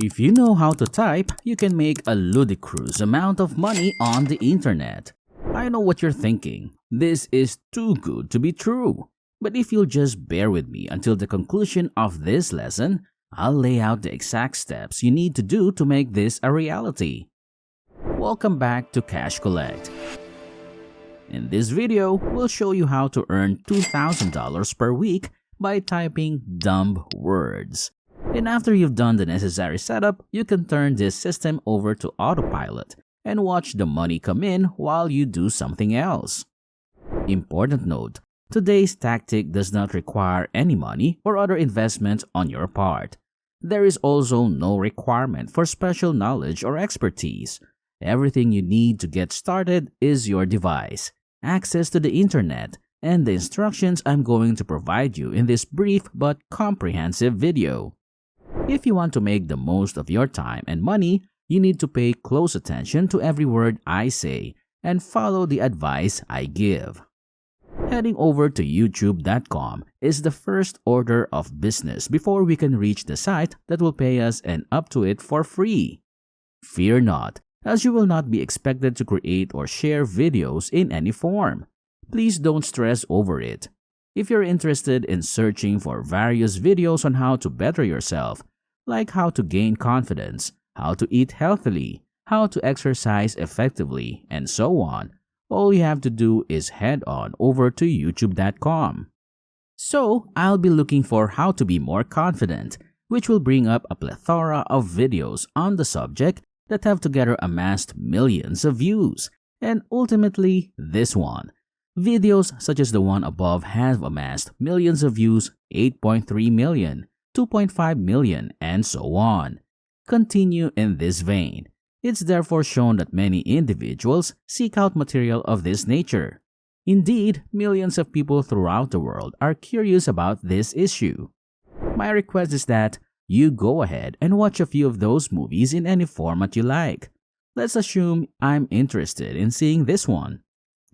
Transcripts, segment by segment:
If you know how to type, you can make a ludicrous amount of money on the internet. I know what you're thinking. This is too good to be true. But if you'll just bear with me until the conclusion of this lesson, I'll lay out the exact steps you need to do to make this a reality. Welcome back to Cash Collect. In this video, we'll show you how to earn $2,000 per week by typing dumb words. And after you've done the necessary setup, you can turn this system over to autopilot and watch the money come in while you do something else. Important note, today's tactic does not require any money or other investment on your part. There is also no requirement for special knowledge or expertise. Everything you need to get started is your device, access to the internet, and the instructions I'm going to provide you in this brief but comprehensive video. If you want to make the most of your time and money, you need to pay close attention to every word I say and follow the advice I give. Heading over to youtube.com is the first order of business before we can reach the site that will pay us and up to it for free. Fear not, as you will not be expected to create or share videos in any form. Please don't stress over it. If you're interested in searching for various videos on how to better yourself, like how to gain confidence, how to eat healthily, how to exercise effectively, and so on, all you have to do is head on over to youtube.com. So, I'll be looking for how to be more confident, which will bring up a plethora of videos on the subject that have together amassed millions of views, and ultimately this one. Videos such as the one above have amassed millions of views, 8.3 million, 2.5 million, and so on. Continue in this vein. It's therefore shown that many individuals seek out material of this nature. Indeed, millions of people throughout the world are curious about this issue. My request is that you go ahead and watch a few of those movies in any format you like. Let's assume I'm interested in seeing this one.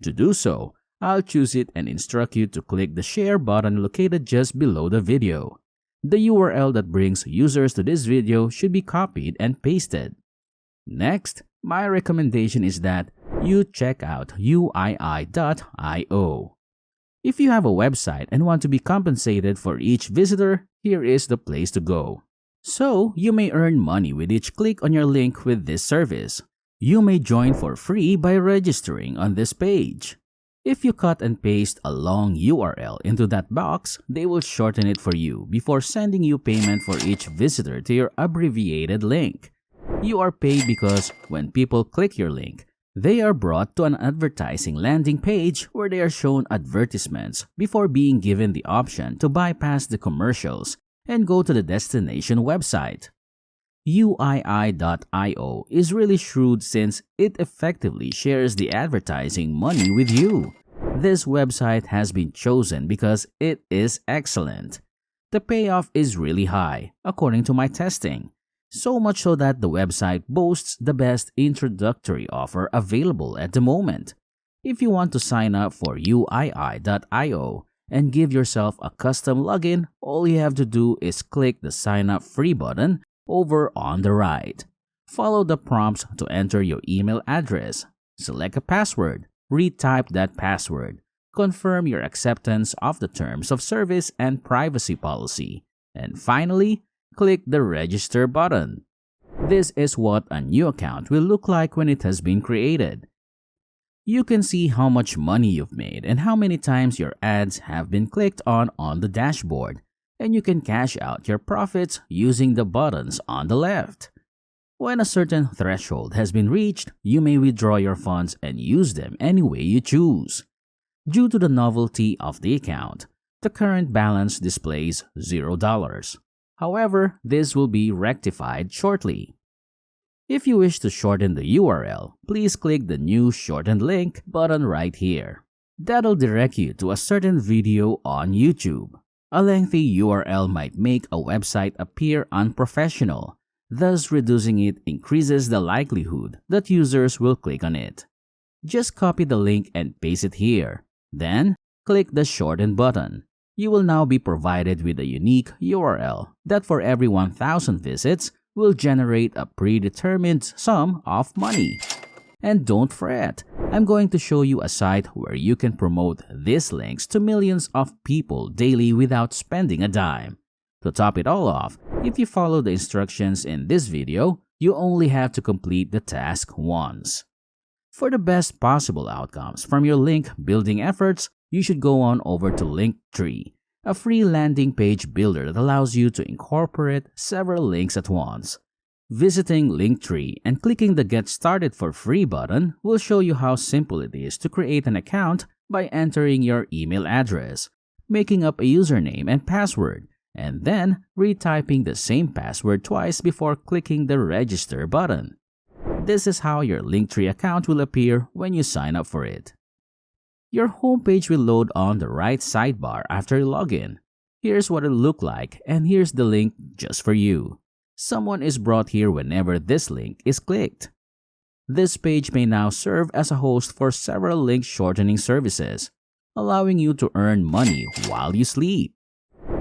To do so, I'll choose it and instruct you to click the share button located just below the video. The URL that brings users to this video should be copied and pasted. Next, my recommendation is that you check out uii.io. If you have a website and want to be compensated for each visitor, here is the place to go. So, you may earn money with each click on your link with this service. You may join for free by registering on this page. If you cut and paste a long URL into that box, they will shorten it for you before sending you payment for each visitor to your abbreviated link. You are paid because when people click your link, they are brought to an advertising landing page where they are shown advertisements before being given the option to bypass the commercials and go to the destination website. uii.io is really shrewd since it effectively shares the advertising money with you. This website has been chosen because it is excellent. The payoff is really high, according to my testing. So much so that the website boasts the best introductory offer available at the moment. If you want to sign up for uii.io and give yourself a custom login, all you have to do is click the sign up free button over on the right. Follow the prompts to enter your email address. Select a password. Retype that password. Confirm your acceptance of the terms of service and privacy policy. And finally, click the register button. This is what a new account will look like when it has been created. You can see how much money you've made and how many times your ads have been clicked on the dashboard. And you can cash out your profits using the buttons on the left. When a certain threshold has been reached, you may withdraw your funds and use them any way you choose. Due to the novelty of the account, the current balance displays $0. However, this will be rectified shortly. If you wish to shorten the URL, please click the new shortened link button right here. That'll direct you to a certain video on YouTube. A lengthy URL might make a website appear unprofessional, thus reducing it increases the likelihood that users will click on it. Just copy the link and paste it here. Then, click the shorten button. You will now be provided with a unique URL that for every 1,000 visits will generate a predetermined sum of money. And don't fret, I'm going to show you a site where you can promote these links to millions of people daily without spending a dime. To top it all off, if you follow the instructions in this video, you only have to complete the task once. For the best possible outcomes from your link building efforts, you should go on over to Linktree, a free landing page builder that allows you to incorporate several links at once. Visiting Linktree and clicking the Get Started for Free button will show you how simple it is to create an account by entering your email address, making up a username and password, and then retyping the same password twice before clicking the Register button. This is how your Linktree account will appear when you sign up for it. Your homepage will load on the right sidebar after you log in. Here's what it'll look like, and here's the link just for you. Someone is brought here whenever this link is clicked. This page may now serve as a host for several link shortening services, allowing you to earn money while you sleep.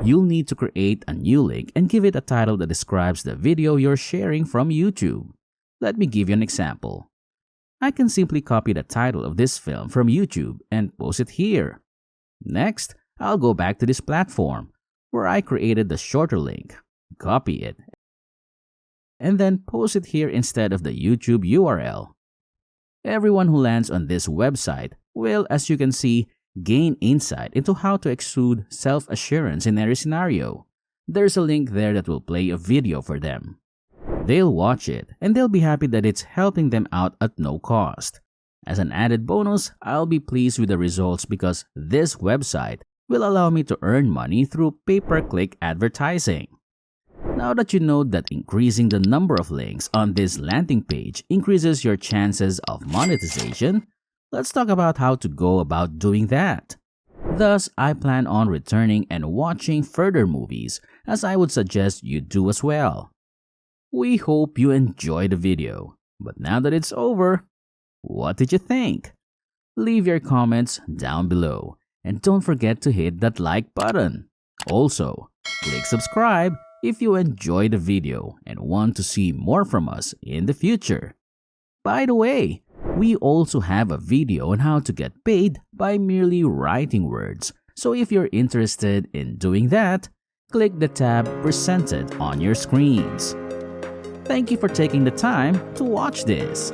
You'll need to create a new link and give it a title that describes the video you're sharing from YouTube. Let me give you an example. I can simply copy the title of this film from YouTube and post it here. Next, I'll go back to this platform where I created the shorter link, copy it, and then post it here instead of the YouTube URL. Everyone who lands on this website will, as you can see, gain insight into how to exude self-assurance in every scenario. There's a link there that will play a video for them. They'll watch it and they'll be happy that it's helping them out at no cost. As an added bonus, I'll be pleased with the results because this website will allow me to earn money through pay-per-click advertising. Now that you know that increasing the number of links on this landing page increases your chances of monetization, let's talk about how to go about doing that. Thus, I plan on returning and watching further movies, as I would suggest you do as well. We hope you enjoyed the video, but now that it's over, what did you think? Leave your comments down below and don't forget to hit that like button. Also, click subscribe if you enjoyed the video and want to see more from us in the future. By the way, we also have a video on how to get paid by merely writing words, so if you're interested in doing that, click the tab presented on your screens. Thank you for taking the time to watch this.